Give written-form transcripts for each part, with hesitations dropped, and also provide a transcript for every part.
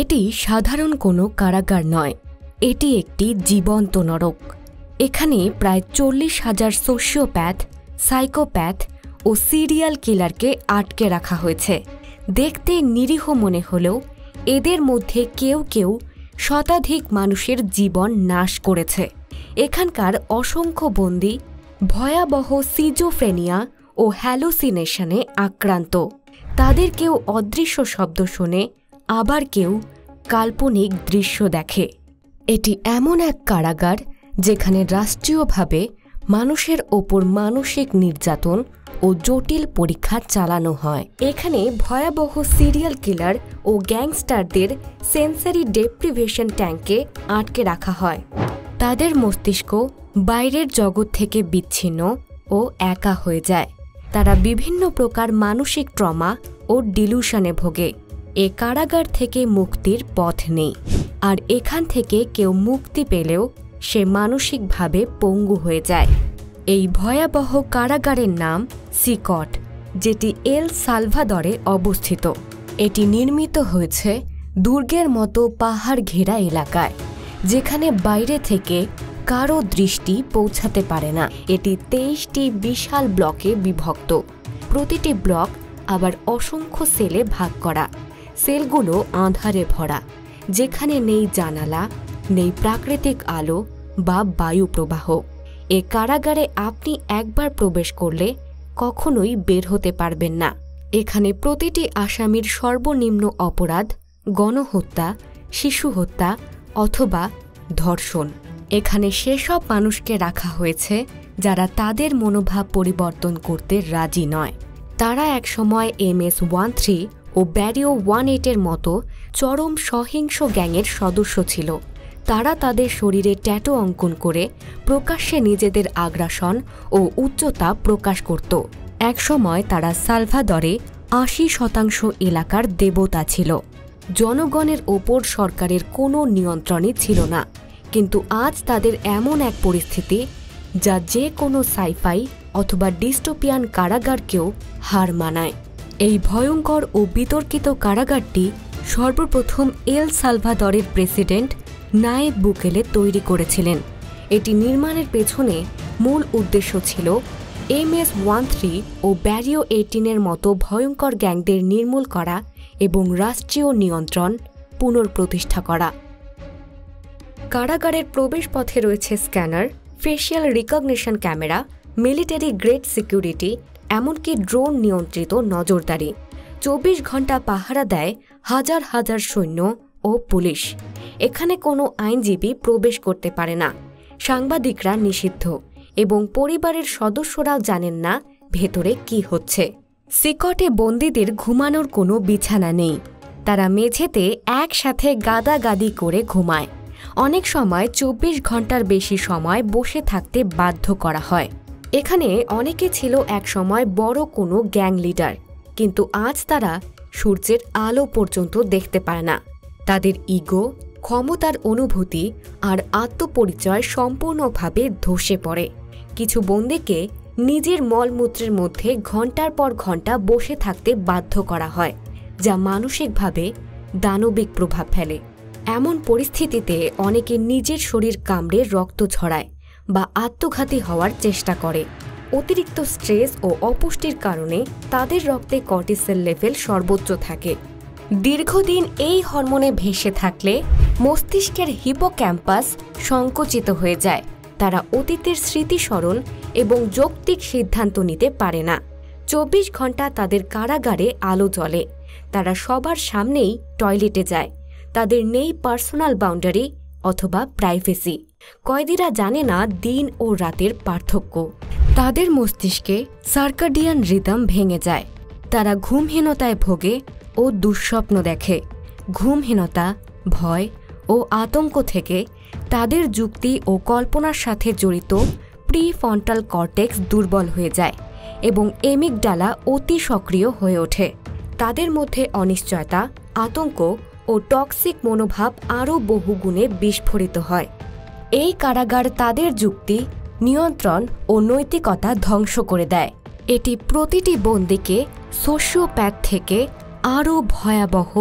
এটি সাধারণ কোনো কারাগার নয়, এটি একটি জীবন্ত নরক। এখানে প্রায় 40,000 সোশিওপ্যাথ, সাইকোপ্যাথ ও সিরিয়াল কিলারকে আটকে রাখা হয়েছে। দেখতে নিরীহ মনে হলেও এদের মধ্যে কেউ কেউ শতাধিক মানুষের জীবন নাশ করেছে। এখানকার অসংখ্য বন্দী ভয়াবহ সিজোফ্রেনিয়া ও হ্যালুসিনেশনে আক্রান্ত। তাদের কেউ অদৃশ্য শব্দ শোনে, আবার কেউ কাল্পনিক দৃশ্য দেখে। এটি এমন এক কারাগার যেখানে রাষ্ট্রীয়ভাবে মানুষের ওপর মানসিক নির্যাতন ও জটিল পরীক্ষা চালানো হয়। এখানে ভয়াবহ সিরিয়াল কিলার ও গ্যাংস্টারদের সেন্সারি ডেপ্রিভেশন ট্যাঙ্কে আটকে রাখা হয়। তাদের মস্তিষ্ক বাইরের জগৎ থেকে বিচ্ছিন্ন ও একা হয়ে যায়। তারা বিভিন্ন প্রকার মানসিক ট্রমা ও ডিলুশনে ভোগে। এ কারাগার থেকে মুক্তির পথ নেই, আর এখান থেকে কেউ মুক্তি পেলেও সে মানসিকভাবে পঙ্গু হয়ে যায়। এই ভয়াবহ কারাগারের নাম সিকট, যেটি এল সালভাদরে অবস্থিত। এটি নির্মিত হয়েছে দুর্গের মতো পাহাড় ঘেরা এলাকায়, যেখানে বাইরে থেকে কারো দৃষ্টি পৌঁছাতে পারে না। এটি 23টি বিশাল ব্লকে বিভক্ত। প্রতিটি ব্লক আবার অসংখ্য সেলে ভাগ করা। সেলগুলো আঁধারে ভরা, যেখানে নেই জানালা, নেই প্রাকৃতিক আলো বা বায়ু প্রবাহ। এ কারাগারে আপনি একবার প্রবেশ করলে কখনোই বের হতে পারবেন না। এখানে প্রতিটি আসামির সর্বনিম্ন অপরাধ গণহত্যা, শিশু হত্যা অথবা ধর্ষণ। এখানে সেসব মানুষকে রাখা হয়েছে যারা তাদের মনোভাব পরিবর্তন করতে রাজি নয়। তারা একসময় MS-13 ও ব্যারিও 18-এর মতো চরম সহিংস গ্যাংয়ের সদস্য ছিল। তারা তাদের শরীরে ট্যাটু অঙ্কন করে প্রকাশ্যে নিজেদের আগ্রাসন ও উচ্চতা প্রকাশ করত। একসময় তারা সালভাদরে 80% এলাকার দেবতা ছিল। জনগণের ওপর সরকারের কোনো নিয়ন্ত্রণই ছিল না। কিন্তু আজ তাদের এমন এক পরিস্থিতি যা যে কোনো সাইফাই অথবা ডিস্টোপিয়ান কারাগারকেও হার মানায়। এই ভয়ঙ্কর ও বিতর্কিত কারাগারটি সর্বপ্রথম এল সালভাদরের প্রেসিডেন্ট নায়েব বুকেলে তৈরি করেছিলেন। এটি নির্মাণের পেছনে মূল উদ্দেশ্য ছিল MS-13 ও ব্যারিও 18-এর মতো ভয়ঙ্কর গ্যাংদের নির্মূল করা এবং রাষ্ট্রীয় নিয়ন্ত্রণ পুনঃপ্রতিষ্ঠা করা। কারাগারের প্রবেশপথে রয়েছে scanner, facial recognition camera, military grade security, এমনকি ড্রোন নিয়ন্ত্রিত নজরদারি। 24 ঘন্টা পাহারা দেয় হাজার হাজার সৈন্য ও পুলিশ। এখানে কোনো আইনজীবী প্রবেশ করতে পারে না, সাংবাদিকরা নিষিদ্ধ, এবং পরিবারের সদস্যরাও জানেন না ভেতরে কি হচ্ছে। সিকটে বন্দীদের ঘুমানোর কোনো বিছানা নেই। তারা মেঝেতে একসাথে গাদাগাদি করে ঘুমায়। অনেক সময় 24 ঘন্টার বেশি সময় বসে থাকতে বাধ্য করা হয়। এখানে অনেকে ছিল একসময় বড় কোনো গ্যাং লিডার, কিন্তু আজ তারা সূর্যের আলো পর্যন্ত দেখতে পায় না। তাদের ইগো, ক্ষমতার অনুভূতি আর আত্মপরিচয় সম্পূর্ণভাবে ধসে পড়ে। কিছু বন্দীকে নিজের মলমূত্রের মধ্যে ঘন্টার পর ঘন্টা বসে থাকতে বাধ্য করা হয়, যা মানসিকভাবে দানবিক প্রভাব ফেলে। এমন পরিস্থিতিতে অনেকে নিজের শরীর কামড়ে রক্ত ঝরায় বা আত্মঘাতী হওয়ার চেষ্টা করে। অতিরিক্ত স্ট্রেস ও অপুষ্টির কারণে তাদের রক্তে কর্টিসল লেভেল সর্বোচ্চ থাকে। দীর্ঘদিন এই হরমোনে ভেসে থাকলে মস্তিষ্কের হিপোক্যাম্পাস সংকুচিত হয়ে যায়। তারা অতীতের স্মৃতিস্মরণ এবং যৌক্তিক সিদ্ধান্ত নিতে পারে না। 24 ঘন্টা তাদের কারাগারে আলো জ্বলে। তারা সবার সামনেই টয়লেটে যায়। তাদের নেই পার্সোনাল বাউন্ডারি অথবা প্রাইভেসি। কয়েদিরা জানে না দিন ও রাতের পার্থক্য। তাদের মস্তিষ্কে সার্কাডিয়ান রিদম ভেঙে যায়। তারা ঘুমহীনতায় ভোগে ও দুঃস্বপ্ন দেখে। ঘুমহীনতা, ভয় ও আতঙ্ক থেকে তাদের যুক্তি ও কল্পনার সাথে জড়িত প্রিফ্রন্টাল কর্টেক্স দুর্বল হয়ে যায় এবং এমিগডালা অতি সক্রিয় হয়ে ওঠে। তাদের মধ্যে অনিশ্চয়তা, আতঙ্ক ও টক্সিক মনোভাব আরও বহুগুণে বিস্ফোরিত হয়। এই কারাগার তাদের যুক্তি, নিয়ন্ত্রণ ও নৈতিকতা ধ্বংস করে দেয়। এটি প্রতিটি বন্দীকে সোশিওপ্যাথ থেকে আরও ভয়াবহ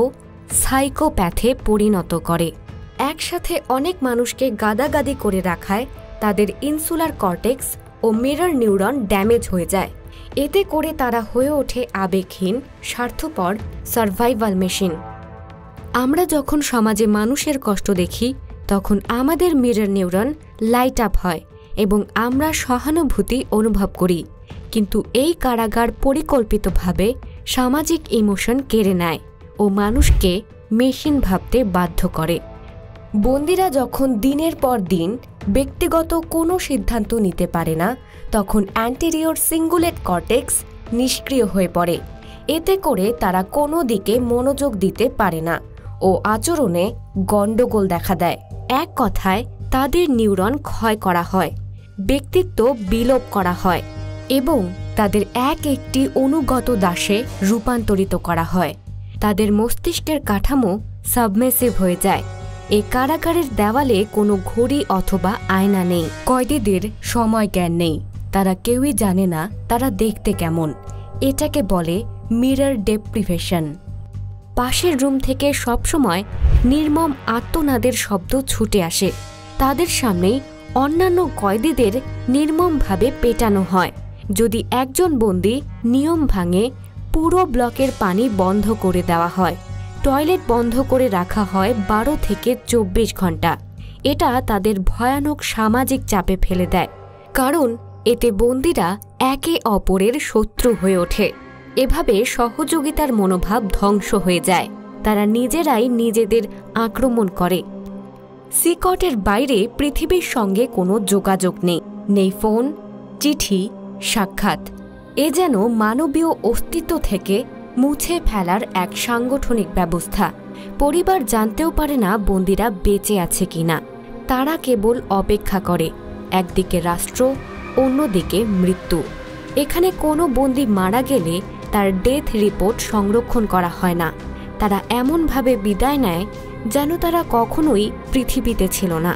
সাইকোপ্যাথে পরিণত করে। একসাথে অনেক মানুষকে গাদাগাদি করে রাখায় তাদের ইনসুলার কর্টেক্স ও মিরর নিউরন ড্যামেজ হয়ে যায়। এতে করে তারা হয়ে ওঠে আবেগহীন, স্বার্থপর সার্ভাইভাল মেশিন। আমরা যখন সমাজে মানুষের কষ্ট দেখি তখন আমাদের মিরর নিউরন লাইট আপ হয় এবং আমরা সহানুভূতি অনুভব করি। কিন্তু এই কারাগার পরিকল্পিতভাবে সামাজিক ইমোশন কেড়ে নেয় ও মানুষকে মেশিন ভাবতে বাধ্য করে। বন্দীরা যখন দিনের পর দিন ব্যক্তিগত কোনো সিদ্ধান্ত নিতে পারে না, তখন অ্যান্টেরিয়র সিঙ্গুলেট কর্টেক্স নিষ্ক্রিয় হয়ে পড়ে। এতে করে তারা কোনো দিকে মনোযোগ দিতে পারে না ও আচরণে গণ্ডগোল দেখা দেয়। এক কথায় তাদের নিউরন ক্ষয় করা হয়, ব্যক্তিত্ব বিলোপ করা হয় এবং তাদের একটি অনুগত দাসে রূপান্তরিত করা হয়। তাদের মস্তিষ্কের কাঠামো সাবমেসিভ হয়ে যায়। এই কারাগারের দেওয়ালে কোনো ঘড়ি অথবা আয়না নেই। কয়েদিদের সময় জ্ঞান নেই, তারা কেউই জানে না তারা দেখতে কেমন। এটাকে বলে মিরর ডেপ্রিভেশন। পাশের রুম থেকে সবসময় নির্মম আর্তনাদের শব্দ ছুটে আসে। তাদের সামনেই অন্যান্য কয়েদিদের নির্মমভাবে পেটানো হয়। যদি একজন বন্দী নিয়ম ভাঙে, পুরো ব্লকের পানি বন্ধ করে দেওয়া হয়। টয়লেট বন্ধ করে রাখা হয় 12 থেকে 24 ঘন্টা। এটা তাদের ভয়ানক সামাজিক চাপে ফেলে দেয়, কারণ এতে বন্দীরা একে অপরের শত্রু হয়ে ওঠে। এভাবে সহযোগিতার মনোভাব ধ্বংস হয়ে যায়। তারা নিজেরাই নিজেদের আক্রমণ করে। সিকটের বাইরে পৃথিবীর সঙ্গে কোনো যোগাযোগ নেই। নেই ফোন, চিঠি, সাক্ষাৎ। এ যেন মানবীয় অস্তিত্ব থেকে মুছে ফেলার এক সাংগঠনিক ব্যবস্থা। পরিবার জানতেও পারে না বন্দীরা বেঁচে আছে কিনা। তারা কেবল অপেক্ষা করে, একদিকে রাষ্ট্র, অন্যদিকে মৃত্যু। এখানে কোনো বন্দী মারা গেলে তার ডেথ রিপোর্ট সংরক্ষণ করা হয় না। তারা এমনভাবে বিদায় নেয় যেন তারা কখনোই পৃথিবীতে ছিল না।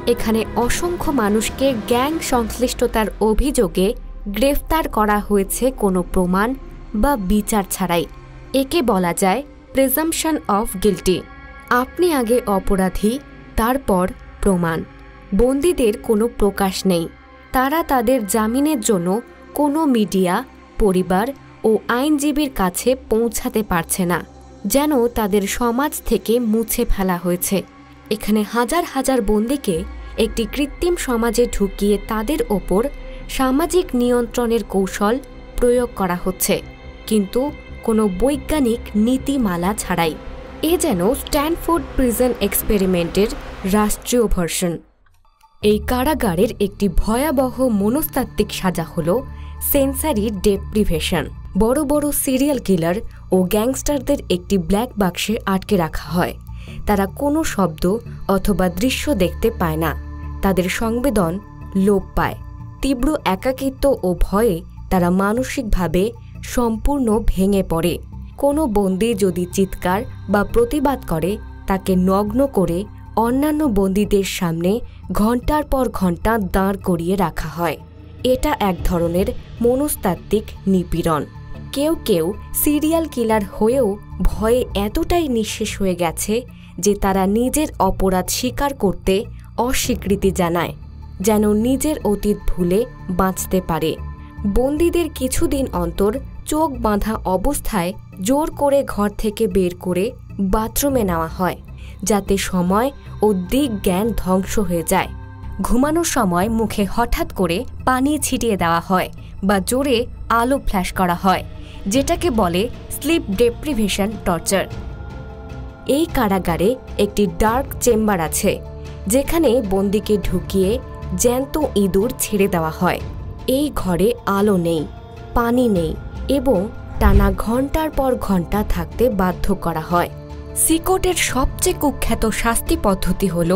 এখানে অসংখ্য মানুষকে গ্যাং সংশ্লিষ্টতার অভিযোগে গ্রেফতার করা হয়েছে কোনো প্রমাণ বা বিচার ছাড়াই। একে বলা যায় প্রিজাম্পশন অফ গিল্টি। আপনি আগে অপরাধী, তারপর প্রমাণ। বন্দীদের কোনো প্রকাশ নেই। তারা তাদের জামিনের জন্য কোনো মিডিয়া, পরিবার ও আইনজীবীর কাছে পৌঁছাতে পারছে না, যেন তাদের সমাজ থেকে মুছে ফেলা হয়েছে। এখানে হাজার হাজার বন্দীকে একটি কৃত্রিম সমাজে ঢুকিয়ে তাদের ওপর সামাজিক নিয়ন্ত্রণের কৌশল প্রয়োগ করা হচ্ছে, কিন্তু কোনো বৈজ্ঞানিক নীতিমালা ছাড়াই। এ যেন স্ট্যানফোর্ড প্রিজন এক্সপেরিমেন্টের রাষ্ট্রীয় ভার্সন। এই কারাগারের একটি ভয়াবহ মনস্তাত্ত্বিক সাজা হল সেন্সারি ডেপ্রিভেশন। বড় বড় সিরিয়াল কিলার ও গ্যাংস্টারদের একটি ব্ল্যাক বাক্সে আটকে রাখা হয়। তারা কোনো শব্দ অথবা দৃশ্য দেখতে পায় না। তাদের সংবেদন লোপ পায়। তীব্র একাকিত্ব ও ভয়ে তারা মানসিকভাবে সম্পূর্ণ ভেঙে পড়ে। কোনো বন্দী যদি চিৎকার বা প্রতিবাদ করে, তাকে নগ্ন করে অন্যান্য বন্দীদের সামনে ঘণ্টার পর ঘণ্টা দাঁড় করিয়ে রাখা হয়। এটা এক ধরনের মনস্তাত্ত্বিক নিপীড়ন। কেউ কেউ সিরিয়াল কিলার হয়েও ভয়ে এতটাই নিঃশেষ হয়ে গেছে যে তারা নিজের অপরাধ স্বীকার করতে অস্বীকৃতি জানায়, যেন নিজের অতীত ভুলে বাঁচতে পারে। বন্দীদের কিছুদিন অন্তর চোখ বাঁধা অবস্থায় জোর করে ঘর থেকে বের করে বাথরুমে নেওয়া হয়, যাতে সময় ও দিক জ্ঞান ধ্বংস হয়ে যায়। ঘুমানোর সময় মুখে হঠাৎ করে পানি ছিটিয়ে দেওয়া হয় বা জোরে আলো ফ্ল্যাশ করা হয়, যেটাকে বলে স্লিপ ডেপ্রিভেশন টর্চার। এই কারাগারে একটি ডার্ক চেম্বার আছে, যেখানে বন্দীকে ঢুকিয়ে জ্যান্ত ইঁদুর ছেড়ে দেওয়া হয়। এই ঘরে আলো নেই, পানি নেই এবং টানা ঘণ্টার পর ঘণ্টা থাকতে বাধ্য করা হয়। সিকটের সবচেয়ে কুখ্যাত শাস্তি পদ্ধতি হল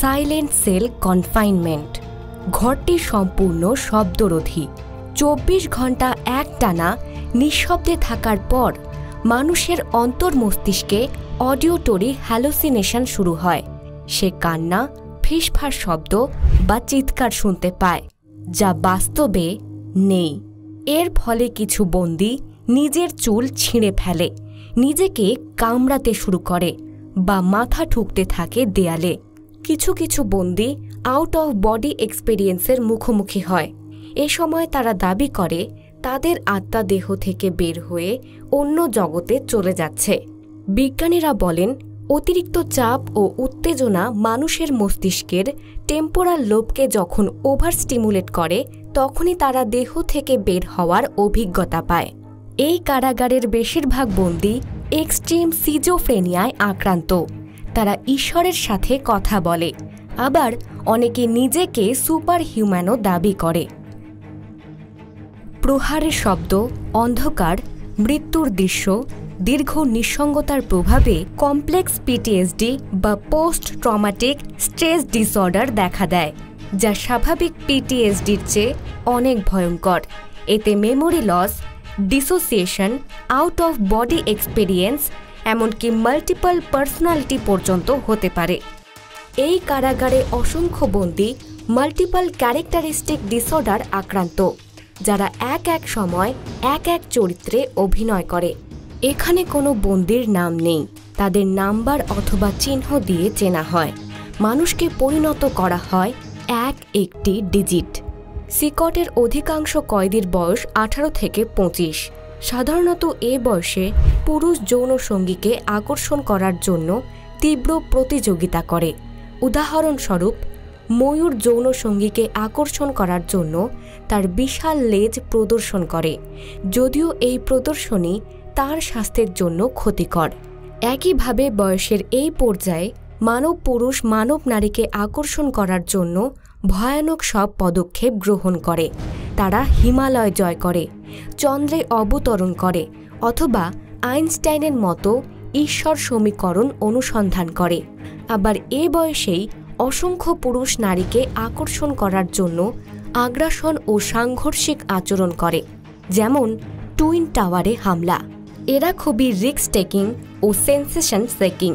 সাইলেন্ট সেল কনফাইনমেন্ট। ঘরটি সম্পূর্ণ শব্দরোধী। 24 ঘণ্টা একটানা নিঃশব্দে থাকার পর মানুষের অন্তর মস্তিষ্কে অডিওটরি হ্যালোসিনেশন শুরু হয়। সে কান্না, ফিসফাস শব্দ বা চিৎকার শুনতে পায়, যা বাস্তবে নেই। এর ফলে কিছু বন্দী নিজের চুল ছিঁড়ে ফেলে, নিজেকে কামড়াতে শুরু করে বা মাথা ঠুকতে থাকে দেয়ালে। কিছু কিছু বন্দী আউট অফ বডি এক্সপেরিয়েন্সের মুখোমুখি হয়। এ সময় তারা দাবি করে তাদের আত্মা দেহ থেকে বের হয়ে অন্য জগতে চলে যাচ্ছে। বিজ্ঞানীরা বলেন, অতিরিক্ত চাপ ও উত্তেজনা মানুষের মস্তিষ্কের টেম্পোরাল লোবকে যখন ওভার স্টিমুলেট করে, তখনই তারা দেহ থেকে বের হওয়ার অভিজ্ঞতা পায়। এই কারাগারের বেশিরভাগ বন্দী এক্সট্রিম সিজোফ্রেনিয়ায় আক্রান্ত। তারা ঈশ্বরের সাথে কথা বলে, আবার অনেকে নিজেকে সুপার হিউম্যানও দাবি করে। প্রহারের শব্দ, অন্ধকার, মৃত্যুর দৃশ্য, দীর্ঘ নিঃসঙ্গতার প্রভাবে কমপ্লেক্স পিটিএসডি বা পোস্ট ট্রমাটিক স্ট্রেস ডিসঅর্ডার দেখা দেয়, যা স্বাভাবিক পিটিএসডির চেয়ে অনেক ভয়ঙ্কর। এতে memory loss, dissociation, out of body experience, এমনকি মাল্টিপল পার্সোনালিটি পর্যন্ত হতে পারে। এই কারাগারে অসংখ্য বন্দী মাল্টিপল ক্যারেক্টারিস্টিক ডিসঅর্ডার আক্রান্ত, যারা এক এক সময় এক এক চরিত্রে অভিনয় করে। এখানে কোনো বন্দির নাম নেই, তাদের নাম্বার অথবা চিহ্ন দিয়ে চেনা হয়। মানুষকে পরিণত করা হয় একটি ডিজিট। সিকটের অধিকাংশ কয়েদির বয়স 18 থেকে 25। সাধারণত এ বয়সে পুরুষ যৌন সঙ্গীকে আকর্ষণ করার জন্য তীব্র প্রতিযোগিতা করে। উদাহরণস্বরূপ, ময়ূর যৌন সঙ্গীকে আকর্ষণ করার জন্য তার বিশাল লেজ প্রদর্শন করে, যদিও এই প্রদর্শনী তার স্বাস্থ্যের জন্য ক্ষতিকর। একইভাবে বয়সের এই পর্যায়ে মানব পুরুষ মানব নারীকে আকর্ষণ করার জন্য ভয়ানক সব পদক্ষেপ গ্রহণ করে। তারা হিমালয় জয় করে, চন্দ্রে অবতরণ করে, অথবা আইনস্টাইনের মতো ঈশ্বর সমীকরণ অনুসন্ধান করে। আবার এ বয়সেই অসংখ্য পুরুষ নারীকে আকর্ষণ করার জন্য আগ্রাসন ও সাংঘর্ষিক আচরণ করে, যেমন টুইন টাওয়ারে হামলা। এরা খুবই রিস্ক টেকিং ও সেন্সেশন সেকিং।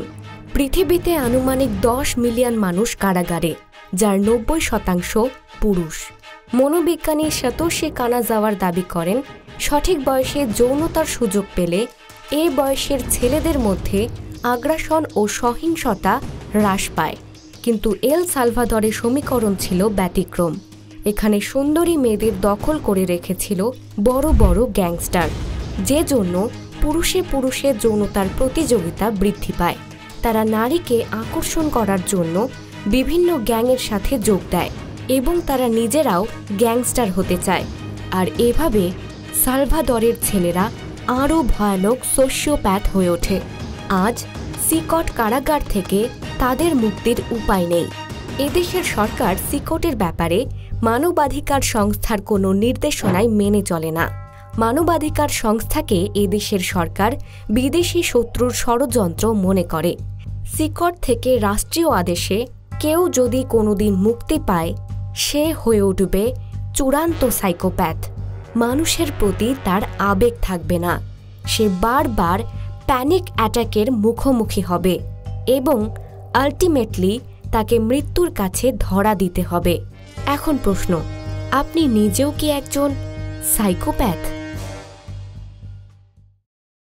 পৃথিবীতে আনুমানিক 10 মিলিয়ন মানুষ কারাগারে, যার 90% পুরুষ। মনোবিজ্ঞানী সাতোশি কানাজাওয়ার দাবি করেন, সঠিক বয়সে যৌনতার সুযোগ পেলে এ বয়সের ছেলেদের মধ্যে আগ্রাসন ও সহিংসতা হ্রাস পায়। কিন্তু এল সালভাদরের সমীকরণ ছিল ব্যতিক্রম। এখানে সুন্দরী মেয়েদের দখল করে রেখেছিল বড় বড় গ্যাংস্টার, যে জন্য পুরুষে পুরুষে যৌনতার প্রতিযোগিতা বৃদ্ধি পায়। তারা নারীকে আকর্ষণ করার জন্য বিভিন্ন গ্যাংয়ের সাথে যোগ দেয় এবং তারা নিজেরাও গ্যাংস্টার হতে চায়। আর এভাবে সালভাদরের ছেলেরা আরও ভয়ানক সোশিওপ্যাথ হয়ে ওঠে। আজ সিকট কারাগার থেকে তাদের মুক্তির উপায় নেই। এদেশের সরকার সিকটের ব্যাপারে মানবাধিকার সংস্থার কোনো নির্দেশনাই মেনে চলে না। মানবাধিকার সংস্থাকে এদেশের সরকার বিদেশি শত্রুর ষড়যন্ত্র মনে করে। সিকট থেকে রাষ্ট্রীয় আদেশে কেউ যদি কোনোদিন মুক্তি পায়, সে হয়ে উঠবে চূড়ান্ত সাইকোপ্যাথ। মানুষের প্রতি তার আবেগ থাকবে না। সে বারবার প্যানিক অ্যাটাকের মুখোমুখি হবে এবং আলটিমেটলি তাকে মৃত্যুর কাছে ধরা দিতে হবে। এখন প্রশ্ন, আপনি নিজেও কি একজন সাইকোপ্যাথ?